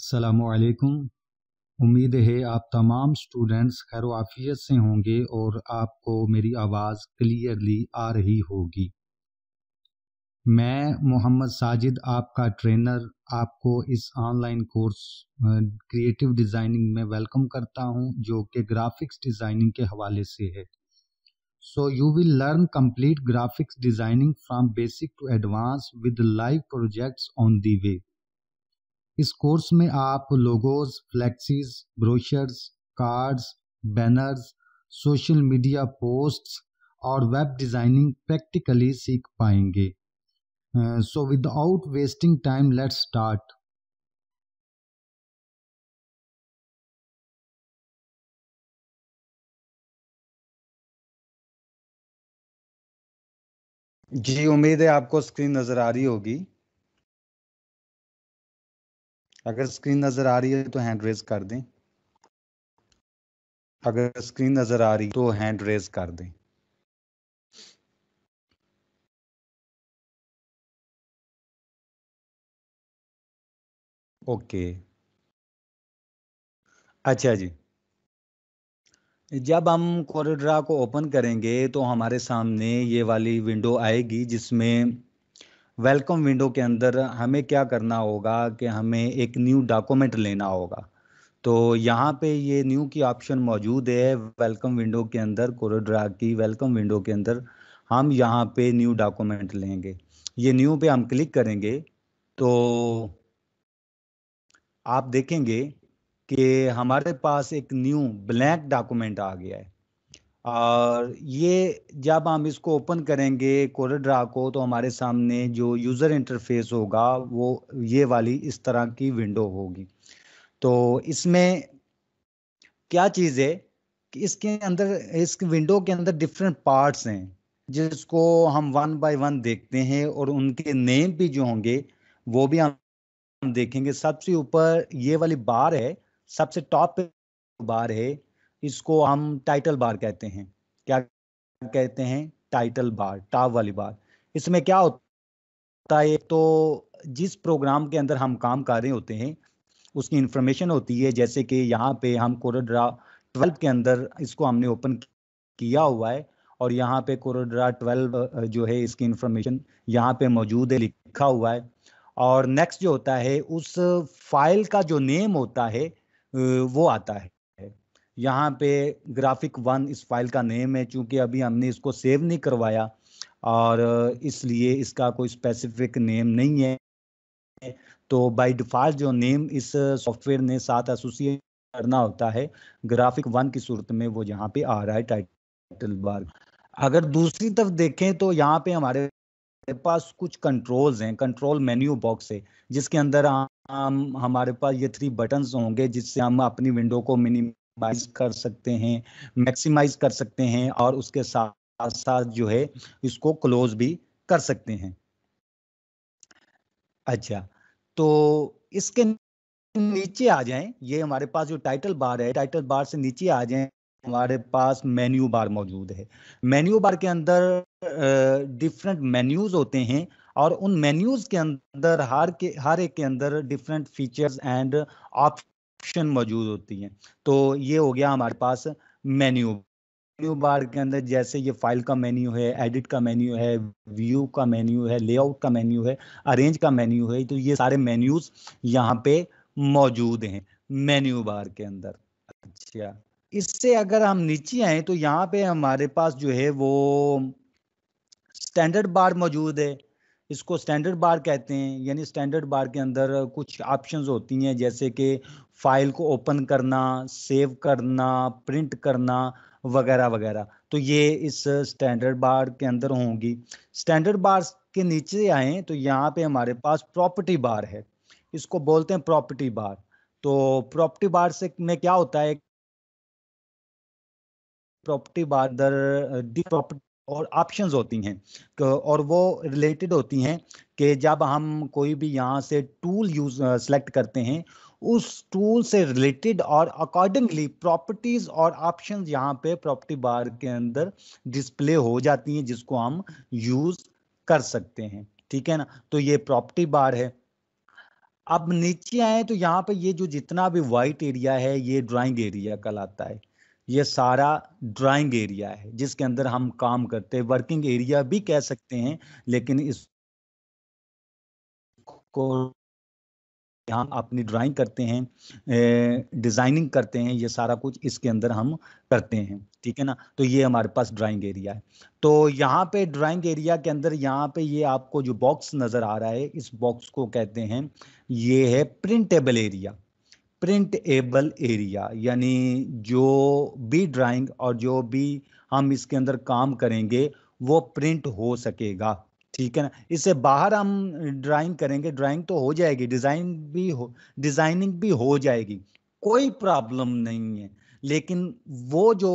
अस्सलामुअलैकुम। उम्मीद है आप तमाम स्टूडेंट्स खैर आफियत से होंगे और आपको मेरी आवाज़ क्लियरली आ रही होगी। मैं मोहम्मद साजिद आपका ट्रेनर आपको इस ऑनलाइन कोर्स क्रिएटिव डिज़ाइनिंग में वेलकम करता हूं, जो कि ग्राफिक्स डिज़ाइनिंग के हवाले से है। So you will learn complete graphics designing from basic to advance with live projects on the way. इस कोर्स में आप logos, flexes, brochures, cards, banners, social media posts और वेब डिज़ाइनिंग प्रैक्टिकली सीख पाएंगे। So without wasting time let's start. जी, उम्मीद है आपको स्क्रीन नज़र आ रही होगी। अगर स्क्रीन नज़र आ रही है तो हैंड रेज कर दें। अगर स्क्रीन नज़र आ रही तो हैंड रेज कर दें। ओके, अच्छा जी। जब हम कोरोड्रा को ओपन करेंगे तो हमारे सामने ये वाली विंडो आएगी, जिसमें वेलकम विंडो के अंदर हमें क्या करना होगा कि हमें एक न्यू डॉक्यूमेंट लेना होगा। तो यहाँ पे ये न्यू की ऑप्शन मौजूद है वेलकम विंडो के अंदर। कोरोड्रा की वेलकम विंडो के अंदर हम यहाँ पे न्यू डॉक्यूमेंट लेंगे। ये न्यू पे हम क्लिक करेंगे तो आप देखेंगे कि हमारे पास एक न्यू ब्लैंक डॉक्यूमेंट आ गया है। और ये जब हम इसको ओपन करेंगे कोरोड्रा को तो हमारे सामने जो यूज़र इंटरफेस होगा वो ये वाली इस तरह की विंडो होगी। तो इसमें क्या चीज़ है कि इसके अंदर, इस विंडो के अंदर डिफरेंट पार्ट्स हैं, जिसको हम वन बाय वन देखते हैं और उनके नेम भी जो होंगे वो भी हम देखेंगे। सबसे ऊपर ये वाली बार है, सबसे टॉप पे बार है, इसको हम टाइटल बार कहते हैं। क्या कहते हैं? टाइटल बार, टॉप वाली बार। इसमें क्या होता है, तो जिस प्रोग्राम के अंदर हम काम कर रहे होते हैं उसकी इंफॉर्मेशन होती है। जैसे कि यहाँ पे हम कोरोड्रा 12 के अंदर इसको हमने ओपन किया हुआ है और यहाँ पे कोरोड्रा 12 जो है इसकी इंफॉर्मेशन यहाँ पे मौजूद है, लिखा हुआ है। और नेक्स्ट जो होता है उस फाइल का जो नेम होता है वो आता है। यहाँ पे ग्राफिक 1 इस फाइल का नेम है। चूंकि अभी हमने इसको सेव नहीं करवाया और इसलिए इसका कोई स्पेसिफिक नेम नहीं है, तो बाय डिफॉल्ट जो नेम इस सॉफ्टवेयर ने साथ एसोसिएट करना होता है ग्राफिक 1 की सूरत में, वो यहाँ पे आ रहा है टाइटल बार। अगर दूसरी तरफ देखें तो यहाँ पे हमारे पास कुछ कंट्रोल्स हैं, कंट्रोल मेन्यू बॉक्स है, जिसके अंदर हम हमारे पास ये 3 बटन्स होंगे, जिससे हम अपनी विंडो को मिनिमाइज कर सकते हैं, मैक्सिमाइज कर सकते हैं और उसके साथ साथ जो है इसको क्लोज भी कर सकते हैं। अच्छा, तो इसके नीचे आ जाएं, ये हमारे पास जो टाइटल बार है, टाइटल बार से नीचे आ जाएं, हमारे पास मेन्यू बार मौजूद है। मेन्यू बार के अंदर डिफरेंट मेन्यूज होते हैं और उन मेन्यूज के अंदर हर एक के अंदर डिफरेंट फीचर्स एंड ऑप्शन मौजूद होती हैं। तो ये हो गया हमारे पास मेन्यू मेन्यू बार के अंदर। जैसे ये फाइल का मेन्यू है, एडिट का मेन्यू है, व्यू का मेन्यू है, लेआउट का मेन्यू है, अरेंज का मेन्यू है, तो ये सारे मेन्यूज यहाँ पे मौजूद हैं मेन्यू बार के अंदर। अच्छा, इससे अगर हम नीचे आए तो यहाँ पे हमारे पास जो है वो स्टैंडर्ड बार मौजूद है। इसको स्टैंडर्ड बार कहते हैं। यानी स्टैंडर्ड बार के अंदर कुछ ऑप्शंस होती हैं, जैसे कि फाइल को ओपन करना, सेव करना, प्रिंट करना वगैरह वगैरह। तो ये इस स्टैंडर्ड बार के अंदर होंगी। स्टैंडर्ड बार के नीचे आए तो यहाँ पे हमारे पास प्रॉपर्टी बार है, इसको बोलते हैं प्रॉपर्टी बार। तो प्रॉपर्टी बार से में क्या होता है, प्रॉपर्टी बार दर प्रॉपर्टी और ऑप्शंस होती हैं और वो रिलेटेड होती हैं कि जब हम कोई भी यहाँ से टूल यूज सेलेक्ट करते हैं, उस टूल से रिलेटेड और अकॉर्डिंगली प्रॉपर्टीज और ऑप्शंस यहाँ पे प्रॉपर्टी बार के अंदर डिस्प्ले हो जाती हैं, जिसको हम यूज कर सकते हैं। ठीक है ना? तो ये प्रॉपर्टी बार है। अब नीचे आए तो यहाँ पे ये जो जितना भी वाइट एरिया है ये ड्राइंग एरिया कहलाता है। ये सारा ड्राइंग एरिया है जिसके अंदर हम काम करते हैं, वर्किंग एरिया भी कह सकते हैं, लेकिन इसको हम अपनी ड्राइंग करते हैं, डिजाइनिंग करते हैं, ये सारा कुछ इसके अंदर हम करते हैं। ठीक है ना, तो ये हमारे पास ड्राइंग एरिया है। तो यहाँ पे ड्राइंग एरिया के अंदर यहाँ पे ये आपको जो बॉक्स नजर आ रहा है, इस बॉक्स को कहते हैं, ये है प्रिंटेबल एरिया। प्रिंटेबल एरिया यानी जो भी ड्राइंग और जो भी हम इसके अंदर काम करेंगे वो प्रिंट हो सकेगा। ठीक है ना, इससे बाहर हम ड्राइंग करेंगे, ड्राइंग तो हो जाएगी, डिजाइनिंग भी हो जाएगी, कोई प्रॉब्लम नहीं है, लेकिन वो जो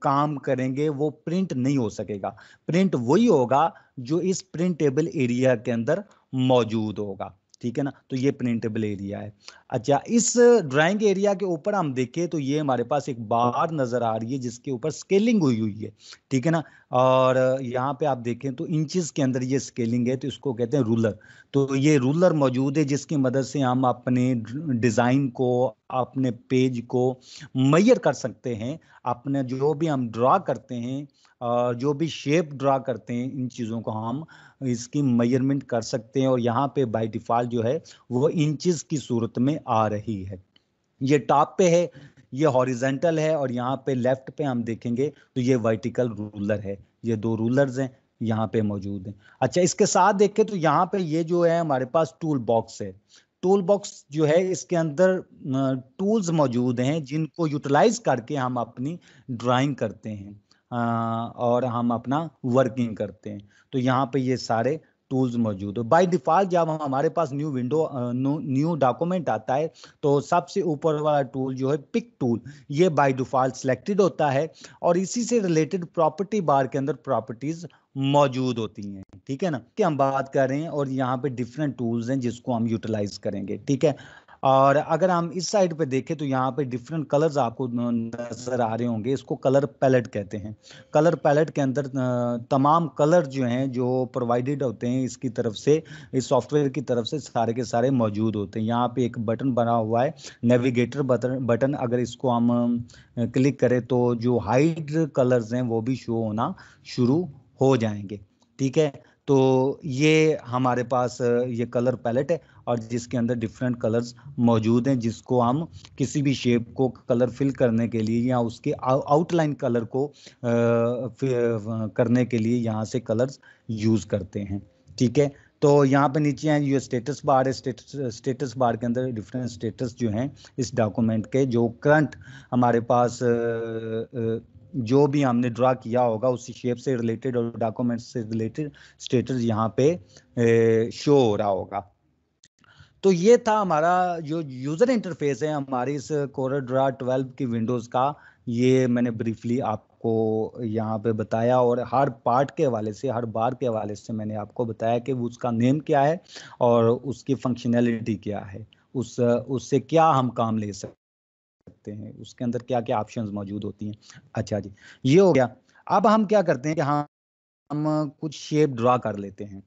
काम करेंगे वो प्रिंट नहीं हो सकेगा। प्रिंट वही होगा जो इस प्रिंटेबल एरिया के अंदर मौजूद होगा। ठीक है ना, तो ये प्रिंटेबल एरिया है। अच्छा, इस ड्राइंग एरिया के ऊपर हम देखें तो ये हमारे पास एक बार नजर आ रही है जिसके ऊपर स्केलिंग हुई हुई है। ठीक है ना, और यहाँ पे आप देखें तो इंचेस के अंदर ये स्केलिंग है, तो इसको कहते हैं रूलर। तो ये रूलर मौजूद है जिसकी मदद से हम अपने डिजाइन को, अपने पेज को मैयर कर सकते हैं। अपने जो भी हम ड्रा करते हैं और जो भी शेप ड्रा करते हैं, इन चीज़ों को हम इसकी मेजरमेंट कर सकते हैं। और यहाँ पे बाय डिफॉल्ट जो है वो इंचेस की सूरत में आ रही है। ये टॉप पे है, ये हॉरिजेंटल है, और यहाँ पे लेफ्ट पे हम देखेंगे तो ये वर्टिकल रूलर है। ये दो रूलर्स हैं यहाँ पे मौजूद हैं। अच्छा, इसके साथ देखें तो यहाँ पे ये जो है हमारे पास टूल बॉक्स है। टूल बॉक्स जो है इसके अंदर टूल्स मौजूद हैं जिनको यूटिलाइज करके हम अपनी ड्राइंग करते हैं, और हम अपना वर्किंग करते हैं। तो यहाँ पे ये सारे टूल्स मौजूद है। बाय डिफॉल्ट जब हमारे पास न्यू विंडो, न्यू डॉक्यूमेंट आता है, तो सबसे ऊपर वाला टूल जो है पिक टूल, ये बाय डिफॉल्ट सिलेक्टेड होता है, और इसी से रिलेटेड प्रॉपर्टी बार के अंदर प्रॉपर्टीज मौजूद होती हैं। ठीक है ना, कि हम बात कर रहे हैं, और यहाँ पे डिफरेंट टूल्स हैं जिसको हम यूटिलाइज करेंगे। ठीक है, और अगर हम इस साइड पे देखें तो यहाँ पे डिफरेंट कलर्स आपको नजर आ रहे होंगे, इसको कलर पैलेट कहते हैं। कलर पैलेट के अंदर तमाम कलर जो हैं, जो प्रोवाइडेड होते हैं इसकी तरफ से, इस सॉफ्टवेयर की तरफ से, सारे के सारे मौजूद होते हैं। यहाँ पे एक बटन बना हुआ है, नेविगेटर बटन, अगर इसको हम क्लिक करें तो जो हाइड कलर्स हैं वो भी शो होना शुरू हो जाएंगे। ठीक है, तो ये हमारे पास ये कलर पैलेट है, और जिसके अंदर डिफरेंट कलर्स मौजूद हैं, जिसको हम किसी भी शेप को कलर फिल करने के लिए या उसके आउटलाइन कलर को करने के लिए यहाँ से कलर्स यूज करते हैं। ठीक है, तो यहाँ पे नीचे हैं ये स्टेटस बार है। स्टेटस बार के अंदर डिफरेंट स्टेटस जो हैं इस डॉक्यूमेंट के, जो करंट हमारे पास जो भी हमने ड्रा किया होगा उसी शेप से रिलेटेड और डॉक्यूमेंट से रिलेटेड स्टेटस यहाँ पे शो हो रहा होगा। तो ये था हमारा जो यूजर इंटरफेस है हमारी इस कोरल 12 की विंडोज का। ये मैंने ब्रीफली आपको यहाँ पे बताया, और हर पार्ट के हवाले से, हर बार के हवाले से मैंने आपको बताया कि उसका नेम क्या है और उसकी फंक्शनैलिटी क्या है, उससे क्या हम काम ले सकते हैं, उसके अंदर क्या क्या ऑप्शंस मौजूद होती हैं। अच्छा जी, ये हो गया। अब हम क्या करते हैं कि हम कुछ शेप ड्रा कर लेते हैं।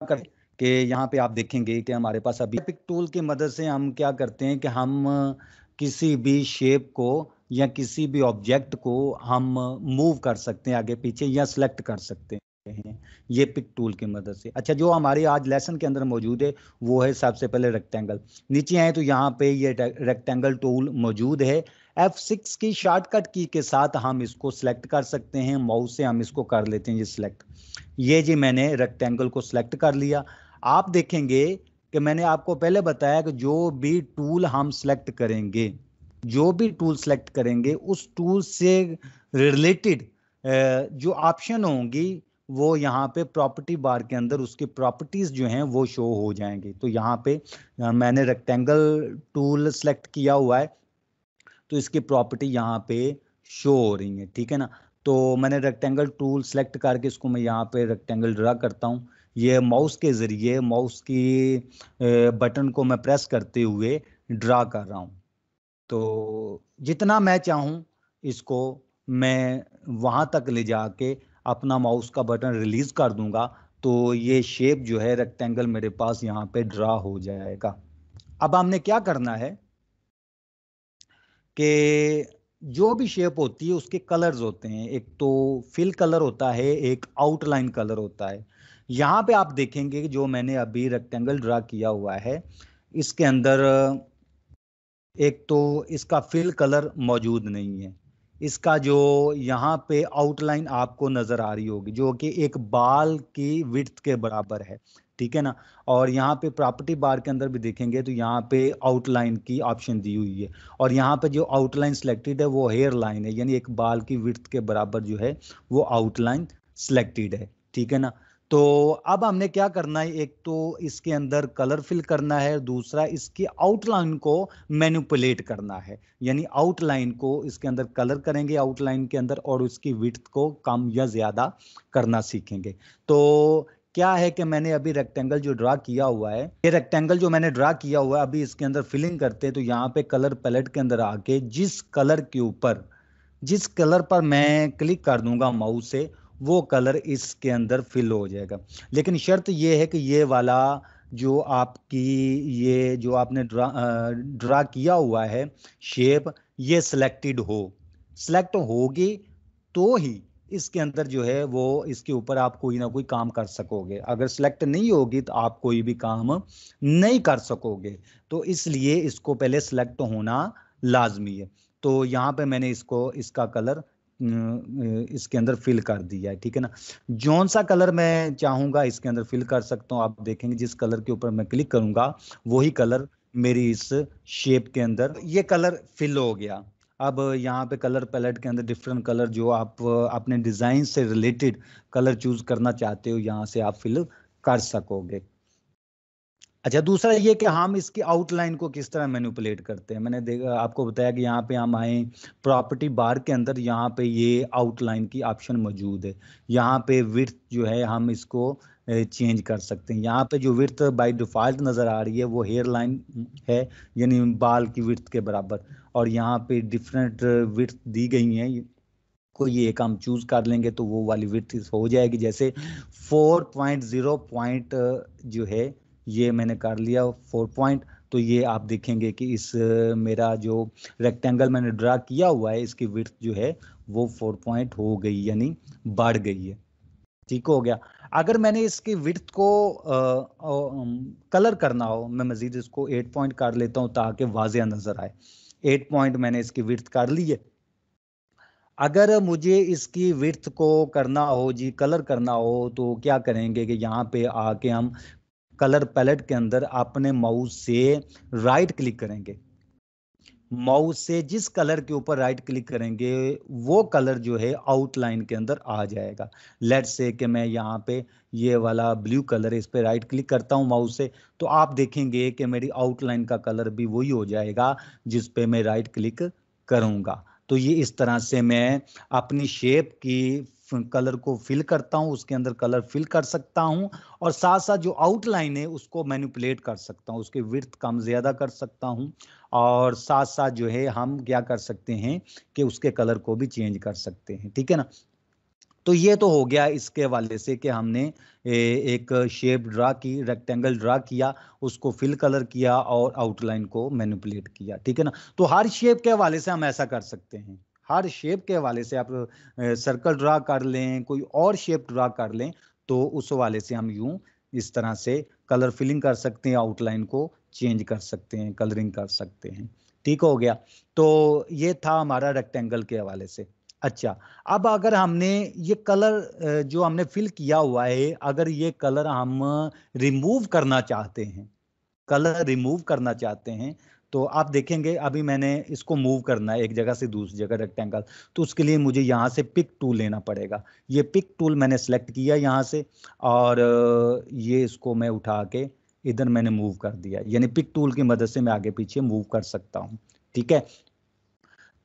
करें कि यहाँ पे आप देखेंगे कि हमारे पास अभी पिक टूल की मदद से हम क्या करते हैं कि हम किसी भी शेप को या किसी भी ऑब्जेक्ट को हम मूव कर सकते हैं आगे पीछे, या सिलेक्ट कर सकते हैं ये पिक टूल की मदद से। अच्छा, जो हमारे आज लेसन के अंदर मौजूद है वो है सबसे पहले रेक्टेंगल। नीचे आए तो यहाँ पे ये रेक्टेंगल टूल मौजूद है। F6 की शॉर्टकट की के साथ हम इसको सिलेक्ट कर सकते हैं, माउस से हम इसको कर लेते हैं ये सिलेक्ट। ये जी मैंने रेक्टेंगल को सिलेक्ट कर लिया। आप देखेंगे कि मैंने आपको पहले बताया कि जो भी टूल हम सिलेक्ट करेंगे, जो भी टूल सेलेक्ट करेंगे उस टूल से रिलेटेड जो ऑप्शन होंगी वो यहाँ पे प्रॉपर्टी बार के अंदर उसकी प्रॉपर्टीज जो हैं वो शो हो जाएंगी। तो यहाँ पे मैंने रेक्टेंगल टूल सेलेक्ट किया हुआ है, तो इसकी प्रॉपर्टी यहाँ पे शो हो रही है। ठीक है ना, तो मैंने रेक्टेंगल टूल सेलेक्ट करके इसको मैं यहाँ पे रेक्टेंगल ड्रा करता हूँ। ये माउस के जरिए, माउस की बटन को मैं प्रेस करते हुए ड्रा कर रहा हूँ। तो जितना मैं चाहूँ इसको मैं वहां तक ले जाके अपना माउस का बटन रिलीज कर दूंगा, तो ये शेप जो है रेक्टेंगल मेरे पास यहाँ पे ड्रा हो जाएगा। अब हमने क्या करना है कि जो भी शेप होती है उसके कलर्स होते हैं, एक तो फिल कलर होता है, एक आउटलाइन कलर होता है। यहाँ पे आप देखेंगे कि जो मैंने अभी रेक्टेंगल ड्रा किया हुआ है इसके अंदर एक तो इसका फिल कलर मौजूद नहीं है। इसका जो यहाँ पे आउटलाइन आपको नजर आ रही होगी जो कि एक बाल की विड्थ के बराबर है, ठीक है ना। और यहाँ पे प्रॉपर्टी बार के अंदर भी देखेंगे तो यहाँ पे आउटलाइन की ऑप्शन दी हुई है, और यहाँ पे जो आउटलाइन सिलेक्टेड है वो हेयर लाइन है, यानी एक बाल की विड्थ के बराबर जो है वो आउटलाइन सिलेक्टेड है, ठीक है ना। तो अब हमने क्या करना है, एक तो इसके अंदर कलर फिल करना है, दूसरा इसकी आउटलाइन को मैनिपुलेट करना है, यानी आउटलाइन को इसके अंदर कलर करेंगे आउटलाइन के अंदर और उसकी विड्थ को कम या ज्यादा करना सीखेंगे। तो क्या है कि मैंने अभी रेक्टेंगल जो ड्रा किया हुआ है, ये रेक्टेंगल जो मैंने ड्रा किया हुआ है अभी इसके अंदर फिलिंग करते हैं। तो यहाँ पे कलर पैलेट के अंदर आके जिस कलर पर मैं क्लिक कर दूंगा माउस से वो कलर इसके अंदर फिल हो जाएगा। लेकिन शर्त ये है कि ये वाला जो आपकी ये जो आपने ड्रा किया हुआ है शेप ये सिलेक्टेड हो, सिलेक्ट होगी तो ही इसके अंदर जो है वो इसके ऊपर आप कोई ना कोई काम कर सकोगे। अगर सिलेक्ट नहीं होगी तो आप कोई भी काम नहीं कर सकोगे। तो इसलिए इसको पहले सिलेक्ट होना लाजमी है। तो यहाँ पे मैंने इसका कलर इसके अंदर फिल कर दिया है, ठीक है ना। जौन सा कलर मैं चाहूंगा इसके अंदर फिल कर सकता हूँ। आप देखेंगे जिस कलर के ऊपर मैं क्लिक करूंगा वही कलर मेरी इस शेप के अंदर ये कलर फिल हो गया। अब यहाँ पे कलर पैलेट के अंदर डिफरेंट कलर जो आप अपने डिजाइन से रिलेटेड कलर चूज करना चाहते हो यहाँ से आप फिल कर सकोगे। अच्छा, दूसरा ये कि हम इसकी आउटलाइन को किस तरह मैनिपुलेट करते हैं। मैंने देखा आपको बताया कि यहाँ पे हम आए प्रॉपर्टी बार के अंदर, यहाँ पे ये आउटलाइन की ऑप्शन मौजूद है। यहाँ पे विड्थ जो है हम इसको चेंज कर सकते हैं। यहाँ पे जो विड्थ बाय डिफॉल्ट नज़र आ रही है वो हेयर लाइन है, यानी बाल की विड्थ के बराबर। और यहाँ पे डिफरेंट विड्थ दी गई हैं, कोई एक हम चूज कर लेंगे तो वो वाली विड्थ हो जाएगी। जैसे 4.0 पॉइंट जो है ये मैंने कर लिया 4 पॉइंट। तो ये आप देखेंगे कि इस मेरा जो रेक्टेंगल मैंने ड्रा किया हुआ है इसकी विड्थ जो है वो 4 पॉइंट हो गई, यानी बढ़ गई है, ठीक हो गया। अगर मैंने इसकी विड्थ को कलर करना हो, मैं मजीद इसको 8 पॉइंट कर लेता हूँ ताकि वाजिया नजर आए। 8 पॉइंट मैंने इसकी विड्थ कर ली है। अगर मुझे इसकी विड्थ को करना हो जी, कलर करना हो, तो क्या करेंगे कि यहाँ पे आके हम कलर पैलेट के अंदर अपने माउस से राइट क्लिक करेंगे। माउस से जिस कलर के ऊपर राइट क्लिक करेंगे वो कलर जो है आउटलाइन के अंदर आ जाएगा। लेट्स से कि मैं यहाँ पे ये वाला ब्लू कलर है इस पे राइट क्लिक करता हूँ माउस से, तो आप देखेंगे कि मेरी आउटलाइन का कलर भी वही हो जाएगा जिस पे मैं राइट क्लिक करूँगा। तो ये इस तरह से मैं अपनी शेप की कलर को फिल करता हूँ, उसके अंदर कलर फिल कर सकता हूँ, और साथ साथ जो आउटलाइन है उसको मैनिपुलेट कर सकता हूँ, उसकी विड्थ कम ज्यादा कर सकता हूँ, और साथ साथ जो है हम क्या कर सकते हैं कि उसके कलर को भी चेंज कर सकते हैं, ठीक है ना। तो ये तो हो गया इसके हवाले से कि हमने एक शेप ड्रा की, रेक्टेंगल ड्रा किया, उसको फिल कलर किया और आउटलाइन को मैनिपुलेट किया, ठीक है ना। तो हर शेप के हवाले से हम ऐसा कर सकते हैं। हर शेप के हवाले से आप सर्कल ड्रा कर लें, कोई और शेप ड्रा कर लें, तो उस हवाले से हम यूं इस तरह से कलर फिलिंग कर सकते हैं, आउटलाइन को चेंज कर सकते हैं, कलरिंग कर सकते हैं, ठीक हो गया। तो ये था हमारा रेक्टेंगल के हवाले से। अच्छा, अब अगर हमने ये कलर जो हमने फिल किया हुआ है, अगर ये कलर हम रिमूव करना चाहते हैं, कलर रिमूव करना चाहते हैं, तो आप देखेंगे अभी मैंने इसको मूव करना है एक जगह से दूसरी जगह रेक्टेंगल, तो उसके लिए मुझे यहाँ से पिक टूल लेना पड़ेगा। ये पिक टूल मैंने सेलेक्ट किया यहाँ से, और ये इसको मैं उठा के इधर मैंने मूव कर दिया, यानी पिक टूल की मदद से मैं आगे पीछे मूव कर सकता हूँ, ठीक है।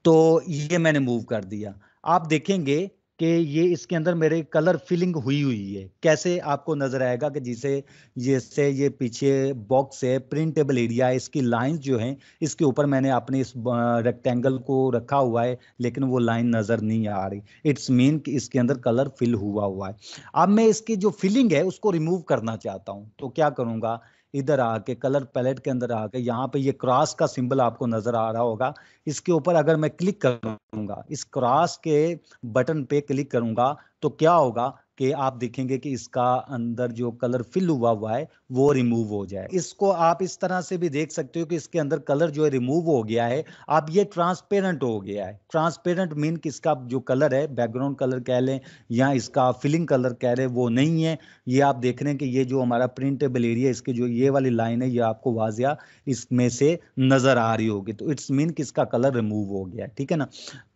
तो ये मैंने मूव कर दिया। आप देखेंगे कि ये इसके अंदर मेरे कलर फिलिंग हुई हुई है। कैसे आपको नजर आएगा कि जैसे ये पीछे बॉक्स है, प्रिंटेबल एरिया है, इसकी लाइंस जो हैं इसके ऊपर मैंने अपने इस रेक्टेंगल को रखा हुआ है, लेकिन वो लाइन नजर नहीं आ रही। इट्स मीन कि इसके अंदर कलर फिल हुआ हुआ है। अब मैं इसकी जो फिलिंग है उसको रिमूव करना चाहता हूँ, तो क्या करूंगा, इधर आके कलर पैलेट के अंदर आके यहाँ पे ये क्रॉस का सिंबल आपको नजर आ रहा होगा, इसके ऊपर अगर मैं क्लिक करूंगा, इस क्रॉस के बटन पे क्लिक करूंगा, तो क्या होगा कि आप देखेंगे कि इसका अंदर जो कलर फिल हुआ हुआ है वो रिमूव हो जाए। इसको आप इस तरह से भी देख सकते हो कि इसके अंदर कलर जो है रिमूव हो गया है, अब ये ट्रांसपेरेंट हो गया है। ट्रांसपेरेंट मीन कि इसका जो कलर है, बैकग्राउंड कलर कह लें या इसका फिलिंग कलर कह रहे, वो नहीं है। ये आप देख रहे हैं कि ये जो हमारा प्रिंटेबल एरिया, इसकी जो ये वाली लाइन है, ये आपको वाजिया इसमें से नजर आ रही होगी, तो इट्स मीन कि इसका कलर रिमूव हो गया, ठीक है ना।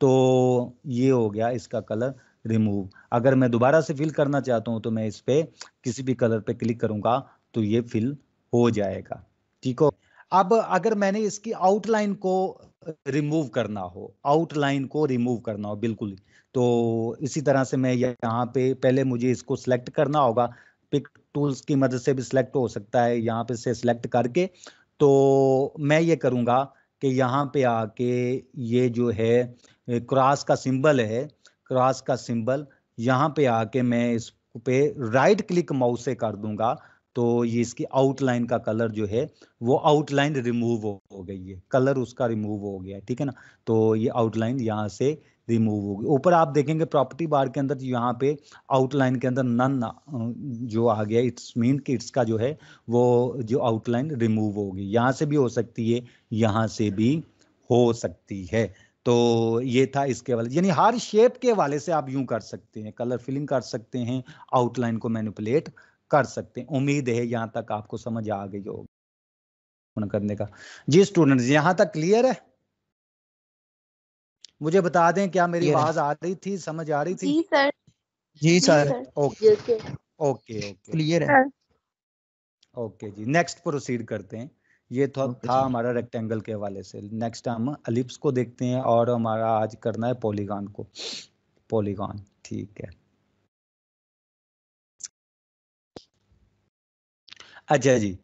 तो ये हो गया इसका कलर रिमूव। अगर मैं दोबारा से फिल करना चाहता हूं तो मैं इस पे किसी भी कलर पे क्लिक करूंगा तो ये फिल हो जाएगा, ठीक हो। अब अगर मैंने इसकी आउटलाइन को रिमूव करना हो, आउटलाइन को रिमूव करना हो बिल्कुल, तो इसी तरह से मैं यहाँ पे पहले मुझे इसको सिलेक्ट करना होगा। पिक टूल्स की मदद से भी सिलेक्ट हो सकता है, यहाँ पे से सिलेक्ट करके तो मैं ये करूँगा कि यहाँ पे आके ये जो है क्रॉस का सिंबल है, क्रॉस का सिंबल यहाँ पे आके मैं इस पे राइट क्लिक माउस से कर दूंगा, तो ये इसकी आउटलाइन का कलर जो है वो आउटलाइन रिमूव हो गई है, कलर उसका रिमूव हो गया है, ठीक है ना। तो ये आउटलाइन यहाँ से रिमूव होगी। ऊपर आप देखेंगे प्रॉपर्टी बार के अंदर यहाँ पे आउटलाइन के अंदर नन जो आ गया, इट्स मीन कि इसका जो है वो जो आउटलाइन रिमूव होगी। यहाँ से भी हो सकती है, यहाँ से भी हो सकती है। तो ये था इसके वाले, यानी हर शेप के वाले से आप यूं कर सकते हैं, कलर फिलिंग कर सकते हैं, आउटलाइन को मैनिपुलेट कर सकते हैं। उम्मीद है यहाँ तक आपको समझ आ गई होगी करने का। जी स्टूडेंट्स, यहाँ तक क्लियर है? मुझे बता दें क्या मेरी आवाज आ रही थी, समझ आ रही थी? जी सर। जी sir, okay okay okay clear है। ओके जी, नेक्स्ट प्रोसीड करते हैं। ये था हमारा रेक्टेंगल के हवाले से। नेक्स्ट हम एलिप्स को देखते हैं और हमारा आज करना है पॉलीगॉन को। पॉलीगॉन, ठीक है। अच्छा जी,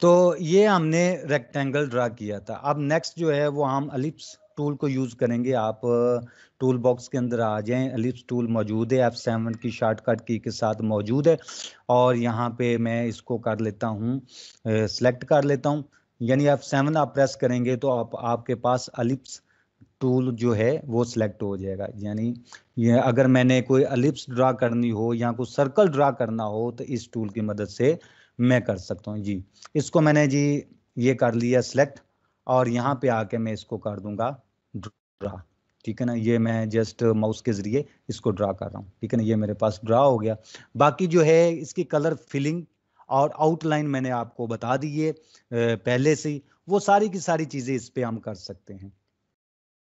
तो ये हमने रेक्टेंगल ड्रा किया था। अब नेक्स्ट जो है वो हम एलिप्स टूल को यूज करेंगे। आप टूल बॉक्स के अंदर आ जाएं, एलिप्स टूल मौजूद है, F7 की शॉर्टकट की के साथ मौजूद है। और यहाँ पे मैं इसको कर लेता हूँ, सेलेक्ट कर लेता हूँ। यानी F7 आप प्रेस करेंगे तो आपके पास एलिप्स टूल जो है वो सिलेक्ट हो जाएगा। यानी ये अगर मैंने कोई एलिप्स ड्रा करनी हो या कोई सर्कल ड्रा करना हो तो इस टूल की मदद से मैं कर सकता हूँ जी। इसको मैंने जी ये कर लिया सिलेक्ट, और यहाँ पे आके मैं इसको कर दूंगा ड्रा, ठीक है ना। ये मैं जस्ट माउस के जरिए इसको ड्रा कर रहा हूँ, ठीक है ना। ये मेरे पास ड्रा हो गया। बाकी जो है इसकी कलर फिलिंग और आउटलाइन मैंने आपको बता दी है पहले से ही, वो सारी की सारी चीजें इस पे हम कर सकते हैं,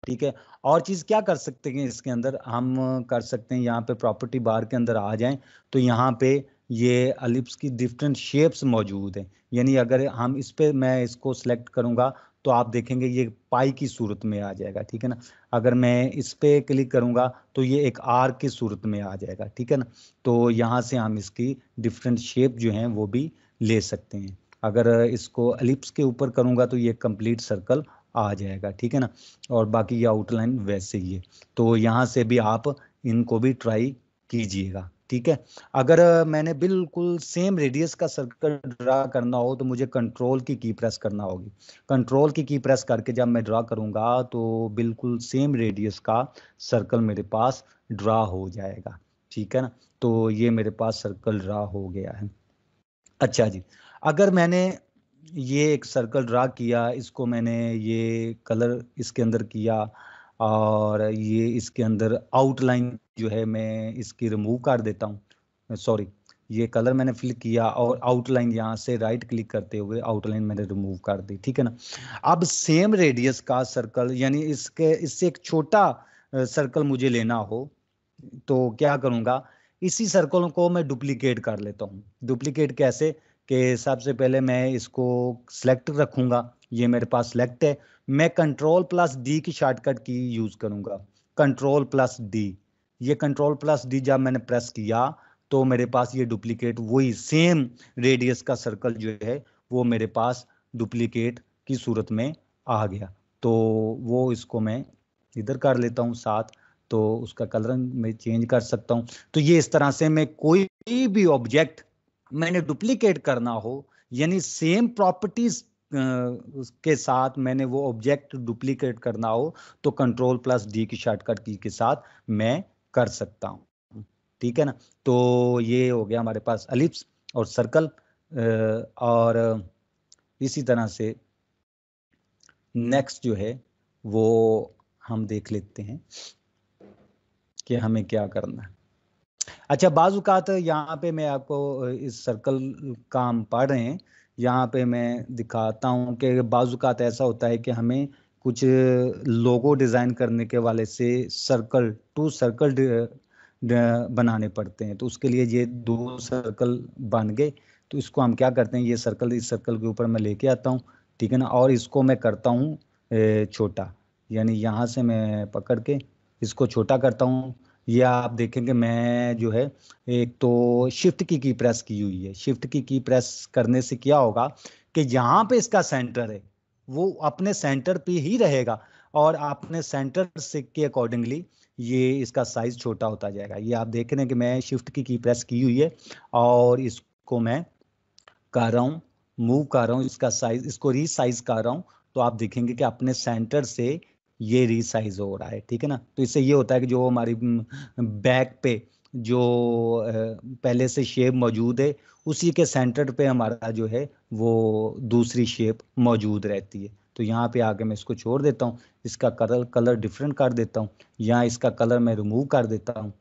ठीक है। और चीज क्या कर सकते हैं इसके अंदर, हम कर सकते हैं यहाँ पे प्रॉपर्टी बार के अंदर आ जाएं तो यहाँ पे ये एलिप्स की डिफरेंट शेप्स मौजूद हैं। यानी अगर हम इस पे, मैं इसको सिलेक्ट करूंगा तो आप देखेंगे ये पाई की सूरत में आ जाएगा, ठीक है ना। अगर मैं इस पे क्लिक करूंगा तो ये एक आर की सूरत में आ जाएगा, ठीक है ना। तो यहाँ से हम इसकी डिफरेंट शेप जो हैं वो भी ले सकते हैं। अगर इसको एलिप्स के ऊपर करूंगा तो ये कंप्लीट सर्कल आ जाएगा, ठीक है ना। और बाकी ये आउटलाइन वैसे ही है। तो यहाँ से भी आप इनको भी ट्राई कीजिएगा, ठीक है। अगर मैंने बिल्कुल सेम रेडियस का सर्कल ड्रा करना हो तो मुझे कंट्रोल की प्रेस करना होगी। कंट्रोल की प्रेस करके जब मैं ड्रा करूंगा तो बिल्कुल सेम रेडियस का सर्कल मेरे पास ड्रा हो जाएगा, ठीक है ना। तो ये मेरे पास सर्कल ड्रा हो गया है। अच्छा जी, अगर मैंने ये एक सर्कल ड्रा किया, इसको मैंने ये कलर इसके अंदर किया और ये इसके अंदर आउटलाइन जो है मैं इसकी रिमूव कर देता हूँ। सॉरी, ये कलर मैंने फिल किया और आउटलाइन यहाँ से राइट क्लिक करते हुए आउटलाइन मैंने रिमूव कर दी, ठीक है ना। अब सेम रेडियस का सर्कल, यानी इससे एक छोटा सर्कल मुझे लेना हो तो क्या करूँगा, इसी सर्कल को मैं डुप्लीकेट कर लेता हूँ। डुप्लीकेट कैसे, कि सबसे पहले मैं इसको सेलेक्ट रखूंगा, ये मेरे पास सेलेक्ट है, मैं कंट्रोल प्लस डी की शॉर्टकट की यूज करूंगा। कंट्रोल प्लस डी, ये कंट्रोल प्लस डी जब मैंने प्रेस किया तो मेरे पास ये डुप्लीकेट वही सेम रेडियस का सर्कल जो है वो मेरे पास डुप्लीकेट की सूरत में आ गया। तो वो इसको मैं इधर कर लेता हूँ साथ, तो उसका कलर मैं चेंज कर सकता हूँ। तो ये इस तरह से मैं कोई भी ऑब्जेक्ट मैंने डुप्लीकेट करना हो, यानी सेम प्रॉपर्टीज के साथ मैंने वो ऑब्जेक्ट डुप्लीकेट करना हो, तो कंट्रोल प्लस डी की शॉर्टकट की के साथ मैं कर सकता हूँ। ठीक है ना। तो ये हो गया हमारे पास एलिप्स और सर्कल। और इसी तरह से नेक्स्ट जो है वो हम देख लेते हैं कि हमें क्या करना है। अच्छा, बाज़-औक़ात यहाँ पे मैं आपको इस सर्कल का हम पढ़ रहे हैं, यहाँ पे मैं दिखाता हूँ कि बाज़-औक़ात ऐसा होता है कि हमें कुछ लोगो डिज़ाइन करने के वाले से सर्कल टू सर्कल बनाने पड़ते हैं। तो उसके लिए ये 2 सर्कल बन गए, तो इसको हम क्या करते हैं, ये सर्कल इस सर्कल के ऊपर मैं लेके आता हूँ, ठीक है ना, और इसको मैं करता हूँ छोटा, यानी यहाँ से मैं पकड़ के इसको छोटा करता हूँ। ये आप देखेंगे मैं जो है एक तो शिफ्ट की प्रेस की हुई है। शिफ्ट की प्रेस करने से क्या होगा कि यहाँ पे इसका सेंटर है वो अपने सेंटर पे ही रहेगा, और अपने सेंटर से के अकॉर्डिंगली ये इसका साइज छोटा होता जाएगा। ये आप देख रहे हैं कि मैं शिफ्ट की प्रेस की हुई है और इसको मैं कर रहा हूँ, मूव कर रहा हूँ, इसका साइज, इसको रीसाइज कर रहा हूँ, तो आप देखेंगे कि अपने सेंटर से ये रीसाइज हो रहा है। ठीक है ना। तो इससे ये होता है कि जो हमारी बैक पे जो पहले से शेप मौजूद है उसी के सेंटर पे हमारा जो है वो दूसरी शेप मौजूद रहती है। तो यहाँ पे आके मैं इसको छोड़ देता हूँ, इसका कलर डिफरेंट कर देता हूँ, यहाँ इसका कलर मैं रिमूव कर देता हूँ।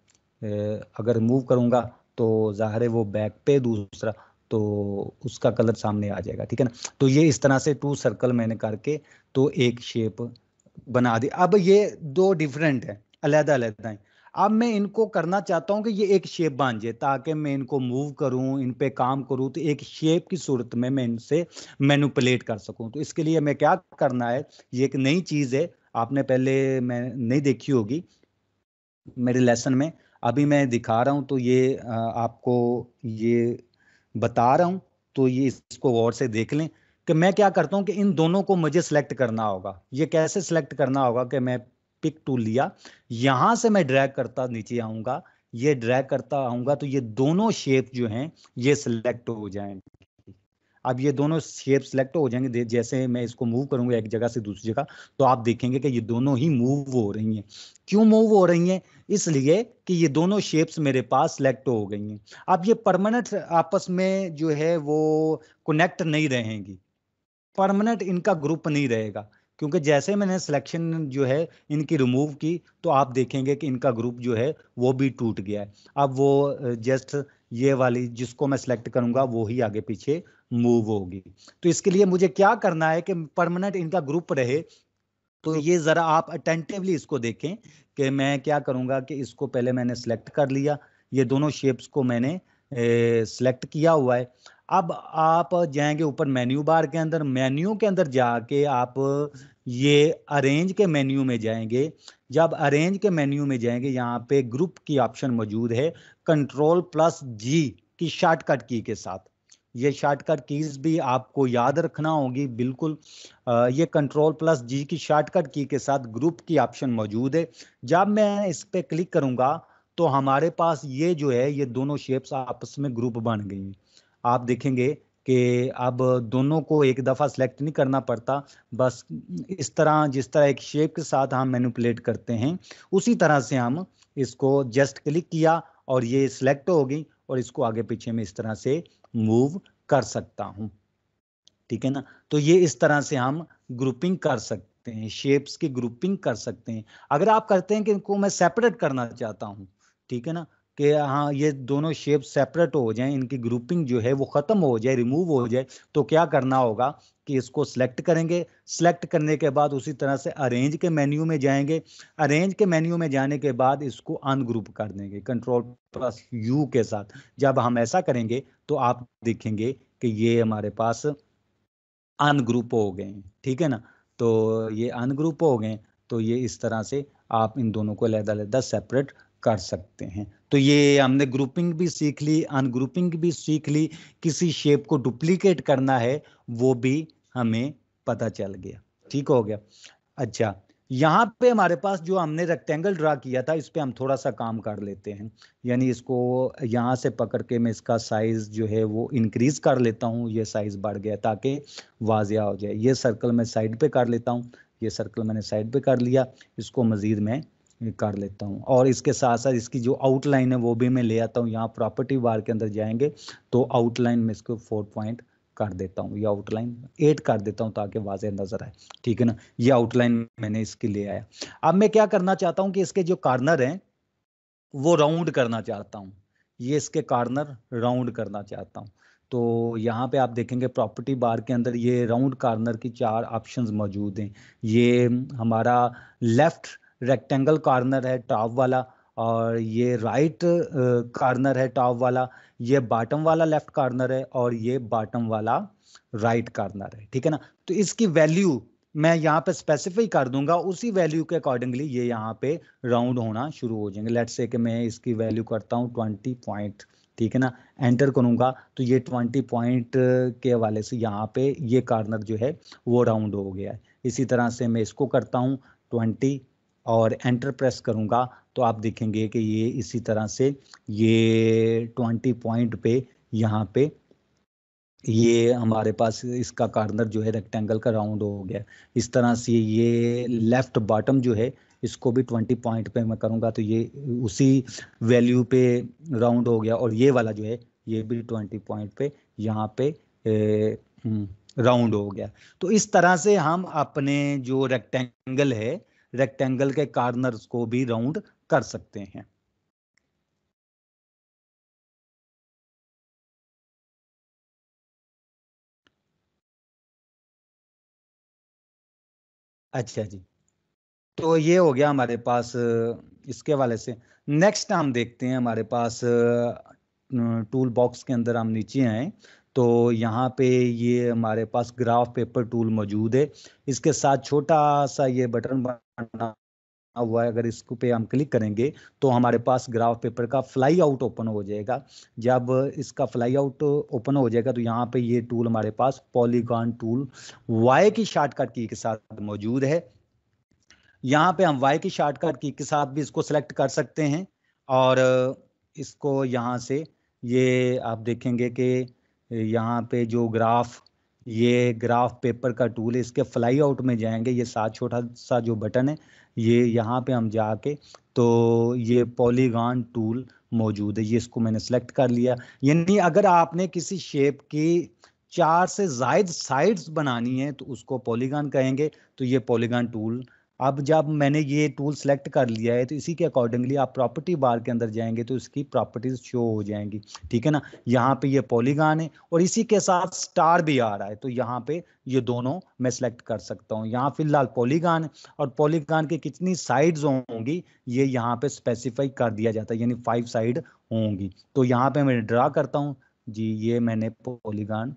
अगर रिमूव करूँगा तो ज़ाहिर है वो बैक पे दूसरा, तो उसका कलर सामने आ जाएगा। ठीक है ना। तो ये इस तरह से 2 सर्कल मैंने करके तो एक शेप बना दी। अब ये 2 डिफरेंट है, अलग अलग हैं। अब मैं इनको करना चाहता हूँ कि ये एक शेप बन जाए, ताकि मैं इनको मूव करूँ, इन पे काम करूँ, तो एक शेप की सूरत में मैं इनसे मैनिपुलेट कर सकूँ। तो इसके लिए मैं क्या करना है, ये एक नई चीज़ है, आपने पहले मैं नहीं देखी होगी मेरे लेसन में, अभी मैं दिखा रहा हूँ। तो ये आपको ये बता रहा हूँ, तो ये इसको गौर से देख लें कि मैं क्या करता हूँ कि इन दोनों को मुझे सेलेक्ट करना होगा। ये कैसे सेलेक्ट करना होगा कि मैं पिक टूल लिया, यहां से मैं ड्रैग करता नीचे आऊंगा, ये ड्रैग करता आऊंगा, तो ये दोनों शेप जो हैं ये सिलेक्ट हो जाएंगे। अब ये दोनों शेप सेलेक्ट हो जाएंगे, जैसे मैं इसको मूव करूंगा एक जगह से दूसरी जगह, तो आप देखेंगे कि ये दोनों ही मूव हो रही हैं। क्यों मूव हो रही हैं? इसलिए कि ये दोनों शेप्स मेरे पास सेलेक्ट हो गई हैं। अब ये परमानेंट आपस में जो है वो कनेक्ट नहीं रहेंगी, परमानेंट इनका ग्रुप नहीं रहेगा, क्योंकि जैसे मैंने सिलेक्शन जो है इनकी रिमूव की, तो आप देखेंगे कि इनका ग्रुप जो है वो भी टूट गया है। अब वो जस्ट ये वाली जिसको मैं सिलेक्ट करूंगा वो ही आगे पीछे मूव होगी। तो इसके लिए मुझे क्या करना है कि परमानेंट इनका ग्रुप रहे। तो ये जरा आप अटेंटिवली इसको देखें कि मैं क्या करूंगा कि इसको पहले मैंने सिलेक्ट कर लिया, ये दोनों शेप्स को मैंने सिलेक्ट किया हुआ है। अब आप जाएंगे ऊपर मेन्यू बार के अंदर, मेन्यू के अंदर जाके आप ये अरेंज के मेन्यू में जाएंगे। जब अरेंज के मेन्यू में जाएंगे, यहाँ पे ग्रुप की ऑप्शन मौजूद है कंट्रोल प्लस जी की शॉर्टकट की के साथ। ये शॉर्टकट कीज भी आपको याद रखना होगी बिल्कुल। ये कंट्रोल प्लस जी की शॉर्टकट की के साथ ग्रुप की ऑप्शन मौजूद है। जब मैं इस पे क्लिक करूंगा तो हमारे पास ये जो है ये दोनों शेप्स आपस में ग्रुप बन गई। आप देखेंगे कि अब दोनों को एक दफ़ा सेलेक्ट नहीं करना पड़ता, बस इस तरह जिस तरह एक शेप के साथ हम मैनिपुलेट करते हैं उसी तरह से हम इसको जस्ट क्लिक किया और ये सिलेक्ट हो गई, और इसको आगे पीछे में इस तरह से मूव कर सकता हूं। ठीक है ना। तो ये इस तरह से हम ग्रुपिंग कर सकते हैं, शेप्स की ग्रुपिंग कर सकते हैं। अगर आप करते हैं कि इनको मैं सेपरेट करना चाहता हूं, ठीक है ना, कि हाँ ये दोनों शेप सेपरेट हो जाएं, इनकी ग्रुपिंग जो है वो खत्म हो जाए, रिमूव हो जाए, तो क्या करना होगा कि इसको सिलेक्ट करेंगे। सिलेक्ट करने के बाद उसी तरह से अरेंज के मेन्यू में जाएंगे। अरेंज के मेन्यू में जाने के बाद इसको अनग्रुप कर देंगे कंट्रोल प्लस यू के साथ। जब हम ऐसा करेंगे तो आप देखेंगे कि ये हमारे पास अनग्रुप हो गए हैं। ठीक है ना। तो ये अनग्रुप हो गए, तो ये इस तरह से आप इन दोनों को अलग अलग सेपरेट कर सकते हैं। तो ये हमने ग्रुपिंग भी सीख ली, अनग्रुपिंग भी सीख ली, किसी शेप को डुप्लीकेट करना है वो भी हमें पता चल गया। ठीक हो गया। अच्छा, यहाँ पे हमारे पास जो हमने रेक्टेंगल ड्रा किया था इस पे हम थोड़ा सा काम कर लेते हैं। यानी इसको यहाँ से पकड़ के मैं इसका साइज जो है वो इंक्रीज कर लेता हूँ, ये साइज बढ़ गया ताकि वाजिया हो जाए। ये सर्कल मैं साइड पे कर लेता हूँ, ये सर्कल मैंने साइड पे कर लिया, इसको मजीद मैं कर लेता हूँ। और इसके साथ साथ इसकी जो आउटलाइन है वो भी मैं ले आता हूँ। यहाँ प्रॉपर्टी बार के अंदर जाएंगे तो आउटलाइन में इसको 4 पॉइंट कर देता हूँ, या आउटलाइन 8 कर देता हूँ ताकि वाज़ेह नजर आए। ठीक है ना, ये आउटलाइन मैंने इसके ले आया। अब मैं क्या करना चाहता हूँ कि इसके जो कॉर्नर हैं वो राउंड करना चाहता हूँ, ये इसके कॉर्नर राउंड करना चाहता हूँ। तो यहाँ पे आप देखेंगे प्रॉपर्टी बार के अंदर ये राउंड कॉर्नर की 4 ऑप्शंस मौजूद हैं। ये हमारा लेफ्ट रेक्टेंगल कॉर्नर है टॉप वाला, और ये राइट कॉर्नर है टॉप वाला, ये बॉटम वाला लेफ्ट कॉर्नर है, और ये बॉटम वाला राइट कॉर्नर है। ठीक है ना, तो इसकी वैल्यू मैं यहाँ पे स्पेसिफाई कर दूंगा, उसी वैल्यू के अकॉर्डिंगली ये यहाँ पे राउंड होना शुरू हो जाएंगे। लेट्स से कि मैं इसकी वैल्यू करता हूँ 20 पॉइंट। ठीक है ना, एंटर करूंगा तो ये 20 पॉइंट के हवाले से यहाँ पे ये कॉर्नर जो है वो राउंड हो गया है। इसी तरह से मैं इसको करता हूँ 20 और एंटर प्रेस करूंगा तो आप देखेंगे कि ये इसी तरह से ये 20 पॉइंट पे यहाँ पे ये हमारे पास इसका कॉर्नर जो है रेक्टेंगल का राउंड हो गया। इस तरह से ये लेफ्ट बॉटम जो है इसको भी 20 पॉइंट पे मैं करूंगा तो ये उसी वैल्यू पे राउंड हो गया, और ये वाला जो है ये भी 20 पॉइंट पे यहाँ पे राउंड हो गया। तो इस तरह से हम अपने जो रेक्टेंगल है, रेक्टेंगल के कॉर्नर्स को भी राउंड कर सकते हैं। अच्छा जी, तो ये हो गया हमारे पास इसके वाले से। नेक्स्ट हम देखते हैं हमारे पास टूल बॉक्स के अंदर हम नीचे आए तो यहाँ पे ये हमारे पास ग्राफ पेपर टूल मौजूद है। इसके साथ छोटा सा ये बटन बना हुआ है, अगर इसको पे हम क्लिक करेंगे तो हमारे पास ग्राफ पेपर का फ्लाई आउट ओपन हो जाएगा। जब इसका फ्लाई आउट ओपन हो जाएगा तो यहाँ पे ये टूल हमारे पास पॉलीगॉन टूल वाई की शॉर्टकट की के साथ मौजूद है। यहाँ पे हम वाई की शॉर्टकट की के साथ भी इसको सेलेक्ट कर सकते हैं, और इसको यहाँ से ये आप देखेंगे कि यहाँ पे जो ग्राफ, ये ग्राफ पेपर का टूल है, इसके फ्लाई आउट में जाएंगे, ये साथ छोटा सा जो बटन है ये यहाँ पे हम जाके तो ये पॉलीगॉन टूल मौजूद है, ये इसको मैंने सेलेक्ट कर लिया। यानी अगर आपने किसी शेप की 4 से ज्यादा साइड्स बनानी है तो उसको पॉलीगॉन कहेंगे। तो ये पॉलीगॉन टूल, अब जब मैंने ये टूल सेलेक्ट कर लिया है तो इसी के अकॉर्डिंगली आप प्रॉपर्टी बार के अंदर जाएंगे तो इसकी प्रॉपर्टीज शो हो जाएंगी। ठीक है ना, यहाँ पे ये पॉलीगॉन है और इसी के साथ स्टार भी आ रहा है, तो यहाँ पे ये दोनों मैं सेलेक्ट कर सकता हूँ। यहाँ फिलहाल पॉलीगॉन है और पॉलीगॉन की कितनी साइड्स होंगी ये यहाँ पे स्पेसिफाई कर दिया जाता है, यानी 5 साइड होंगी। तो यहाँ पे मैं ड्रा करता हूँ जी, ये मैंने पॉलीगॉन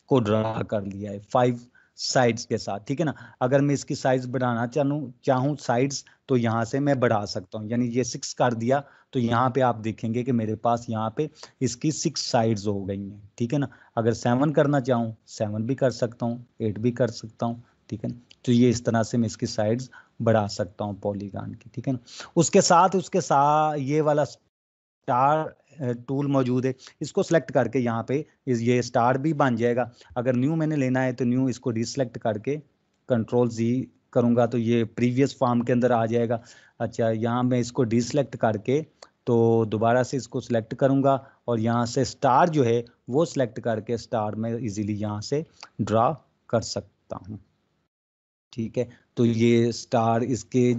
को ड्रा कर लिया है 5 साइड्स के साथ। ठीक है ना, अगर मैं इसकी साइज बढ़ाना चाहूँ साइड्स तो यहाँ से मैं बढ़ा सकता हूँ, यानी ये 6 कर दिया तो यहाँ पे आप देखेंगे कि मेरे पास यहाँ पे इसकी 6 साइड्स हो गई हैं। ठीक है ना, अगर 7 करना चाहूँ 7 भी कर सकता हूँ, 8 भी कर सकता हूँ। ठीक है ना, तो ये इस तरह से मैं इसकी साइड्स बढ़ा सकता हूँ पॉलीगॉन की। ठीक है ना, उसके साथ ये वाला स्टार टूल मौजूद है, इसको सेलेक्ट करके यहाँ पे ये स्टार भी बन जाएगा। अगर न्यू मैंने लेना है तो न्यू इसको डिसलेक्ट करके कंट्रोल जी करूंगा तो ये प्रीवियस फॉर्म के अंदर आ जाएगा। अच्छा, यहाँ मैं इसको डिसलेक्ट करके तो दोबारा से इसको सिलेक्ट करूंगा और यहाँ से स्टार जो है वो सिलेक्ट करके स्टार में इजीली यहाँ से ड्रा कर सकता हूँ। ठीक है, तो ये स्टार, इसके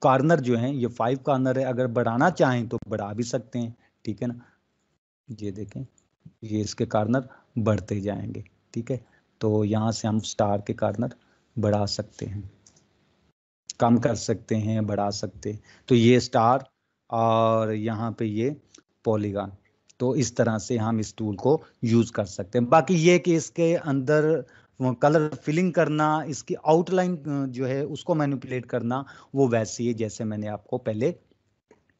कॉर्नर जो हैं ये 5 कॉर्नर है, अगर बढ़ाना चाहें तो बढ़ा भी सकते हैं। ठीक है ना, ये देखें ये इसके कॉर्नर बढ़ते जाएंगे। ठीक है, तो यहाँ से हम स्टार के कॉर्नर बढ़ा सकते हैं, कम कर सकते हैं, बढ़ा सकते हैं। तो ये स्टार और यहाँ पे ये पॉलीगॉन, तो इस तरह से हम इस टूल को यूज कर सकते हैं। बाकी ये कि इसके अंदर कलर फिलिंग करना, इसकी आउटलाइन जो है उसको मैनिपुलेट करना वो वैसे ही जैसे मैंने आपको पहले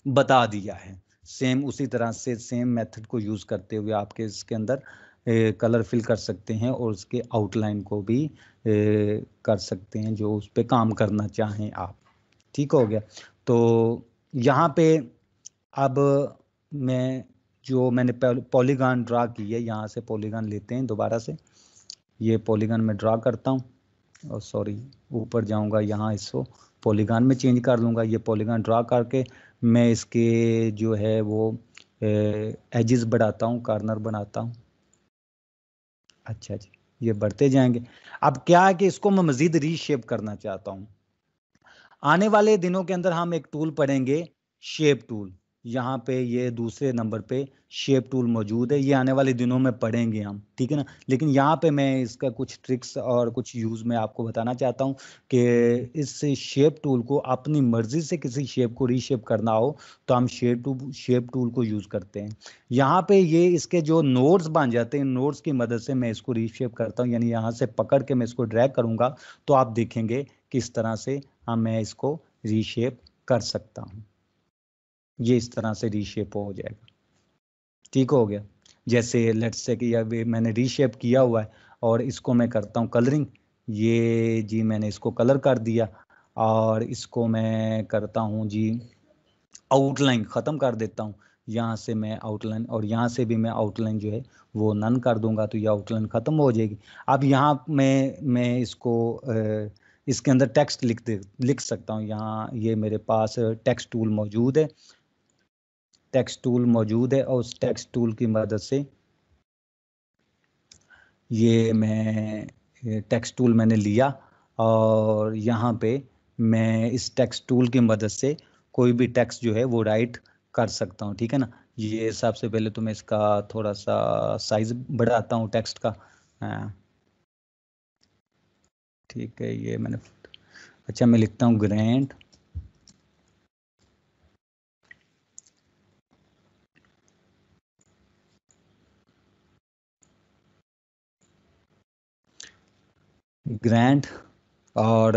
बता दिया है। सेम उसी तरह से सेम मेथड को यूज़ करते हुए आपके इसके अंदर कलर फिल कर सकते हैं और उसके आउटलाइन को भी कर सकते हैं जो उस पर काम करना चाहें आप। ठीक हो गया। तो यहाँ पे अब मैं जो मैंने पॉलीगॉन ड्रा की है, यहाँ से पॉलीगॉन लेते हैं दोबारा से। ये पॉलीगॉन में ड्रा करता हूँ, और सॉरी ऊपर जाऊँगा, यहाँ इसको पॉलीगॉन में चेंज कर लूँगा। ये पॉलीगॉन ड्रा करके मैं इसके जो है वो एजेस बढ़ाता हूँ, कॉर्नर बनाता हूँ। अच्छा जी, ये बढ़ते जाएंगे। अब क्या है कि इसको मैं मज़ीद रीशेप करना चाहता हूँ। आने वाले दिनों के अंदर हम एक टूल पढ़ेंगे, शेप टूल। यहाँ पे ये दूसरे नंबर पे शेप टूल मौजूद है, ये आने वाले दिनों में पढ़ेंगे हम, ठीक है ना। लेकिन यहाँ पे मैं इसका कुछ ट्रिक्स और कुछ यूज़ मैं आपको बताना चाहता हूँ कि इस शेप टूल को अपनी मर्जी से किसी शेप को रीशेप करना हो तो हम शेप टूल को यूज़ करते हैं। यहाँ पे ये इसके जो नोड्स बन जाते हैं, नोड्स की मदद से मैं इसको रीशेप करता हूँ, यानी यहाँ से पकड़ के मैं इसको ड्रैग करूँगा तो आप देखेंगे किस तरह से मैं इसको रीशेप कर सकता हूँ। ये इस तरह से रीशेप हो जाएगा। ठीक हो गया। जैसे लेट्स से कि अभी मैंने रीशेप किया हुआ है और इसको मैं करता हूँ कलरिंग। ये जी मैंने इसको कलर कर दिया और इसको मैं करता हूँ जी आउटलाइन ख़त्म कर देता हूँ। यहाँ से मैं आउटलाइन और यहाँ से भी मैं आउटलाइन जो है वो नन कर दूंगा तो ये आउटलाइन ख़त्म हो जाएगी। अब यहाँ मैं इसको इसके अंदर टेक्स्ट लिख सकता हूँ। यहाँ ये मेरे पास टेक्स्ट टूल मौजूद है, टेक्स्ट टूल मौजूद है और उस टेक्स्ट टूल की मदद से ये मैं टेक्स्ट टूल मैंने लिया और यहाँ पे मैं इस टेक्स्ट टूल की मदद से कोई भी टेक्स्ट जो है वो राइट कर सकता हूँ, ठीक है ना। ये सबसे पहले तो मैं इसका थोड़ा सा साइज बढ़ाता हूँ टेक्स्ट का। हाँ, ठीक है, ये मैंने अच्छा मैं लिखता हूँ ग्रैंड ग्रैंड और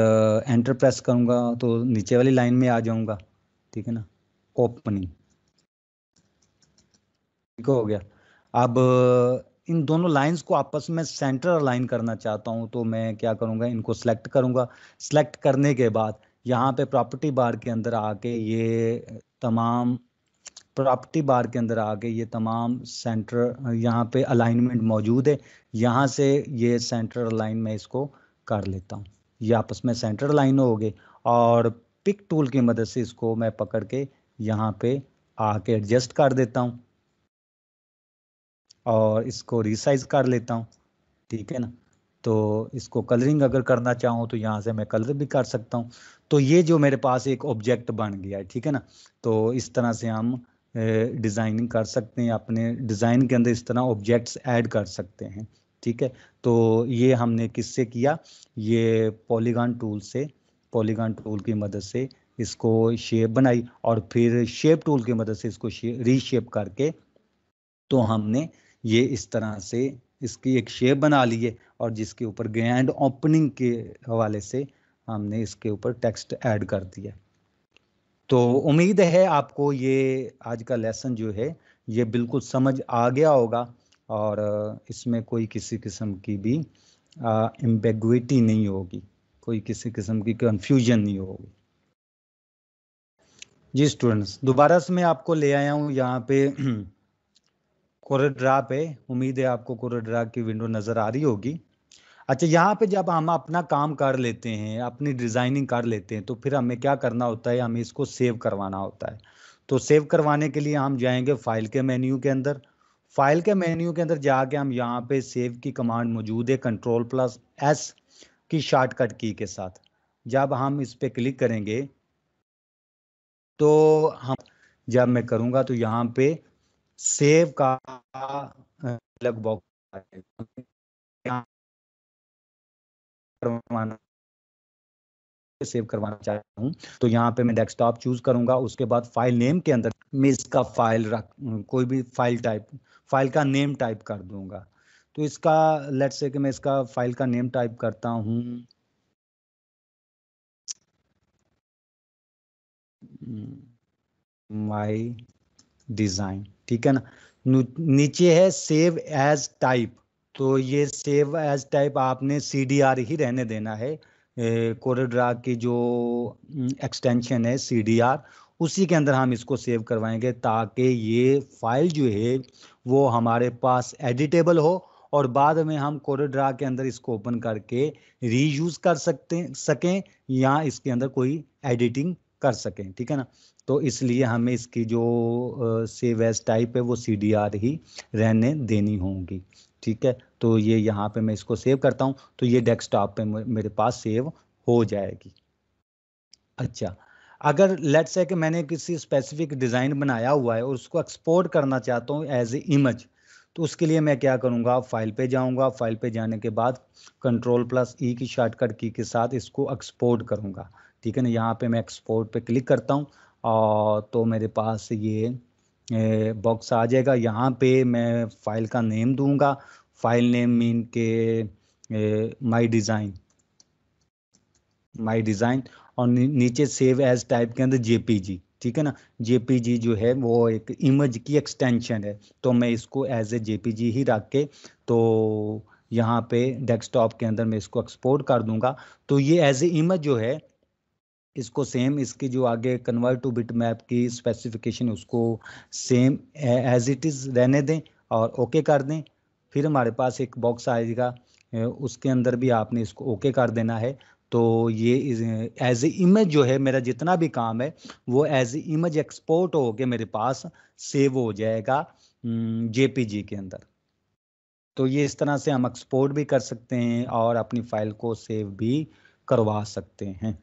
एंटर प्रेस करूँगा तो नीचे वाली लाइन में आ जाऊँगा, ठीक है ना। ओपनिंग, ठीक हो गया। अब इन दोनों लाइंस को आपस में सेंटर अलाइन करना चाहता हूं तो मैं क्या करूंगा, इनको सेलेक्ट करूंगा। सेलेक्ट करने के बाद यहाँ पे प्रॉपर्टी बार के अंदर आके ये तमाम सेंटर यहाँ पे अलाइनमेंट मौजूद है। यहाँ से ये सेंटर अलाइन में इसको कर लेता हूँ, ये आपस में सेंटर अलाइन हो गए। और पिक टूल की मदद से इसको मैं पकड़ के यहाँ पे आके एडजस्ट कर देता हूँ और इसको रिसाइज कर लेता हूँ, ठीक है ना। तो इसको कलरिंग अगर करना चाहूँ तो यहाँ से मैं कलर भी कर सकता हूँ। तो ये जो मेरे पास एक ऑब्जेक्ट बन गया है, ठीक है ना। तो इस तरह से हम डिज़ाइनिंग कर सकते हैं, अपने डिज़ाइन के अंदर इस तरह ऑब्जेक्ट्स ऐड कर सकते हैं, ठीक है। तो ये हमने किससे किया, ये पॉलीगॉन टूल की मदद से इसको शेप बनाई और फिर शेप टूल की मदद से इसको रीशेप करके तो हमने ये इस तरह से इसकी एक शेप बना ली है और जिसके ऊपर ग्रैंड ओपनिंग के हवाले से हमने इसके ऊपर टेक्स्ट ऐड कर दिया। तो उम्मीद है आपको ये आज का लेसन जो है ये बिल्कुल समझ आ गया होगा और इसमें कोई किसी किस्म की भी एम्बेगुइटी नहीं होगी, कोई किसी किस्म की कंफ्यूजन नहीं होगी। जी स्टूडेंट्स, दोबारा से मैं आपको ले आया हूँ यहाँ पे कोरेड्रा पे। उम्मीद है आपको कोरेड्रा की विंडो नज़र आ रही होगी। अच्छा, यहाँ पे जब हम अपना काम कर लेते हैं, अपनी डिज़ाइनिंग कर लेते हैं तो फिर हमें क्या करना होता है, हमें इसको सेव करवाना होता है। तो सेव करवाने के लिए हम जाएंगे फाइल के मेन्यू के अंदर। फाइल के मेन्यू के अंदर जाके हम यहाँ पे सेव की कमांड मौजूद है Ctrl+S की शॉर्टकट की के साथ। जब हम इस पे क्लिक करेंगे तो हम जब मैं करूँगा तो यहाँ पे सेव का अलग बॉक्स आएगा। यहाँ सेव करवाना चाहता हूँ तो यहाँ पे मैं डेस्कटॉप चूज करूंगा। उसके बाद फाइल नेम के अंदर मैं इसका कोई भी फाइल का नेम टाइप कर दूंगा। तो इसका लेट्स से कि मैं इसका फाइल का नेम टाइप करता हूँ माई डिज़ाइन, ठीक है ना। नीचे है सेव एज टाइप, तो ये सेव एज टाइप आपने CDR ही रहने देना है। कोरेड्रा की जो एक्सटेंशन है CDR, उसी के अंदर हम इसको सेव करवाएंगे, ताकि ये फाइल जो है वो हमारे पास एडिटेबल हो और बाद में हम कोरेड्रा के अंदर इसको ओपन करके रीयूज कर सकें या इसके अंदर कोई एडिटिंग कर सकें, ठीक है ना। तो इसलिए हमें इसकी जो सेव एज टाइप है वो CDR ही रहने देनी होंगी, ठीक है। तो ये यहाँ पे मैं इसको सेव करता हूँ, तो ये डेस्कटॉप पे मेरे पास सेव हो जाएगी। अच्छा, अगर लेट्स से कि मैंने किसी स्पेसिफिक डिज़ाइन बनाया हुआ है और उसको एक्सपोर्ट करना चाहता हूँ एज ए इमेज, तो उसके लिए मैं क्या करूँगा, फाइल पे जाऊँगा, फाइल पे जाने के बाद Ctrl+E की शॉर्टकट की के साथ इसको एक्सपोर्ट करूँगा, ठीक है ना। यहाँ पे मैं एक्सपोर्ट पे क्लिक करता हूँ और तो मेरे पास ये बॉक्स आ जाएगा। यहाँ पे मैं फाइल का नेम दूंगा, फाइल नेम मीन के माई डिज़ाइन, और नीचे सेव एज टाइप के अंदर JPG, ठीक है ना। JPG जो है वो एक इमेज की एक्सटेंशन है, तो मैं इसको एज ए JPG ही रख के तो यहाँ पे डेस्कटॉप के अंदर मैं इसको एक्सपोर्ट कर दूंगा। तो ये एज ए इमेज जो है, इसको सेम इसकी जो आगे कन्वर्ट टू बिट मैप की स्पेसिफिकेशन उसको सेम एज इट इज़ रहने दें और ओके कर दें। फिर हमारे पास एक बॉक्स आएगा, उसके अंदर भी आपने इसको ओके कर देना है। तो ये एज ए इमेज जो है, मेरा जितना भी काम है वो एज ए इमेज एक्सपोर्ट हो के मेरे पास सेव हो जाएगा JPG के अंदर। तो ये इस तरह से हम एक्सपोर्ट भी कर सकते हैं और अपनी फाइल को सेव भी करवा सकते हैं।